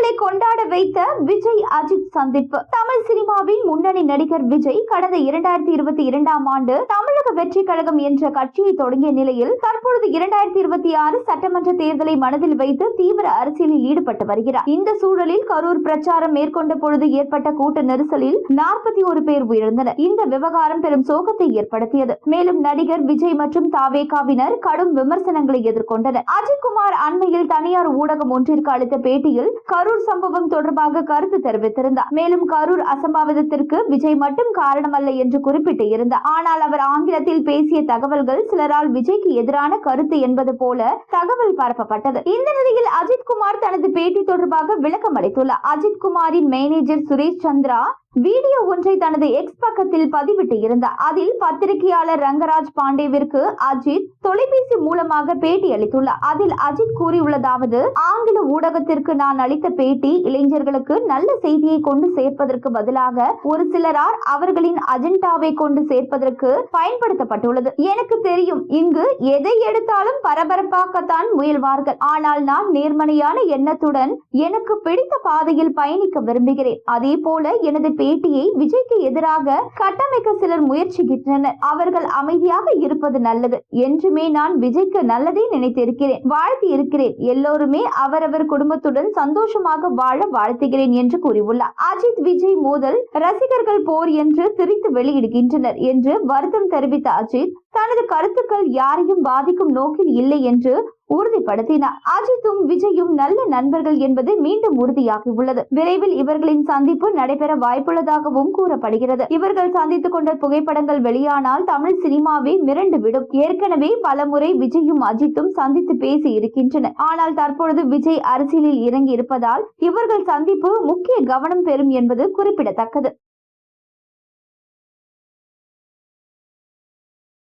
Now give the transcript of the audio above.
ரசிகர்களை கொண்டாட வைத்த விஜய் அஜித் சந்திப்பு. தமிழ் சினிமாவின் முன்னணி நடிகர் விஜய் கடந்த 2022ஆம் ஆண்டு தமிழக வெற்றி கழகம் என்ற கட்சியை தொடங்கிய நிலையில் தற்பொழுது 2026 சட்டமன்ற தேர்தலை மனதில் வைத்து தீவிர அரசியலில் ஈடுபட்டு வருகிறார். இந்த சூழலில் கரூர் பிரச்சாரம் மேற்கொண்ட பொழுது ஏற்பட்ட கூட்ட நெரிசலில் 41 பேர் உயிரிழந்தனர். இந்த விவகாரம் பெரும் சோகத்தை ஏற்படுத்தியது. மேலும் நடிகர் விஜய் மற்றும் தாவேகாவினர் கடும் விமர்சனங்களை எதிர்கொண்டனர். அஜித்குமார் அண்மையில் தனியார் ஊடகம் ஒன்றிற்கு அளித்த பேட்டியில் கரூர் சம்பவம் தொடர்பாக கருத்து தெரிவித்திருந்தார். மேலும் கரூர் அசம்பாவிதத்திற்கு விஜய் மட்டும் காரணமல்ல என்று குறிப்பிட்டு இருந்தார். ஆனால் அவர் ஆங்கிலத்தில் பேசிய தகவல்கள் சிலரால் விஜய்க்கு எதிரான கருத்து என்பது போல தகவல் பரப்பப்பட்டது. இந்த நிலையில் அஜித்குமார் தனது பேட்டி தொடர்பாக விளக்கம் அளித்துள்ளார். அஜித்குமாரின் மேனேஜர் சுரேஷ் சந்திரா வீடியோ ஒன்றை தனது எக்ஸ் பக்கத்தில் பதிவிட்டு இருந்தார். அதில் பத்திரிகையாளர் ரங்கராஜ் பாண்டேவிற்கு அஜித் தொலைபேசி மூலமாக பேட்டி அளித்துள்ளார். அதில் அஜித் கூறியுள்ளதாவது: ஆங்கில ஊடகத்திற்கு நான் அளித்த பேட்டி இளைஞர்களுக்கு நல்ல செய்தியை கொண்டு சேர்ப்பதற்கு பதிலாக ஒரு சிலரால் அவர்களின் அஜெண்டாவை கொண்டு சேர்ப்பதற்கு பயன்படுத்தப்பட்டுள்ளது. எனக்கு தெரியும், இங்கு எதை எடுத்தாலும் பரபரப்பாக்கத்தான் முயல்வார்கள். ஆனால் நான் நேர்மறையான எண்ணத்துடன் எனக்கு பிடித்த பாதையில் பயணிக்க விரும்புகிறேன். அதே போல எனது பேட்டியை விஜய்க்கு எதிராக கட்டமைக்க சிலர் முயற்சிக்கின்றனர். அவர்கள் அமைதியாக இருப்பது நல்லது. என்றுமே நான் விஜய்க்கு நல்லதே நினைத்திருக்கிறேன், வாழ்த்தி இருக்கிறேன். எல்லோருமே அவரவர் குடும்பத்துடன் சந்தோஷமாக வாழ வாழ்த்துகிறேன் என்று கூறியுள்ளார். அஜித் விஜய் மோதல் ரசிகர்கள் போர் என்று திரித்து வெளியிடுகின்றனர் என்று வருத்தம் தெரிவித்த அஜித் தனது கருத்துக்கள் யாரையும் பாதிக்கும் நோக்கில் இல்லை என்று உறுதிப்படுத்தினார். அஜித்தும் விஜயும் நல்ல நண்பர்கள் என்பது மீண்டும் உறுதியாகியுள்ளது. விரைவில் இவர்களின் சந்திப்பு நடைபெற வாய்ப்புள்ளதாகவும் கூறப்படுகிறது. இவர்கள் சந்தித்துக் கொண்ட புகைப்படங்கள் வெளியானால் தமிழ் சினிமாவே மிரண்டுவிடும். ஏற்கனவே பலமுறை விஜயும் அஜித்தும் சந்தித்து பேசி இருக்கின்றனர். ஆனால் தற்பொழுது விஜய் அரசியலில் இறங்கி இருப்பதால் இவர்கள் சந்திப்பு முக்கிய கவனம் பெறும் என்பது குறிப்பிடத்தக்கது.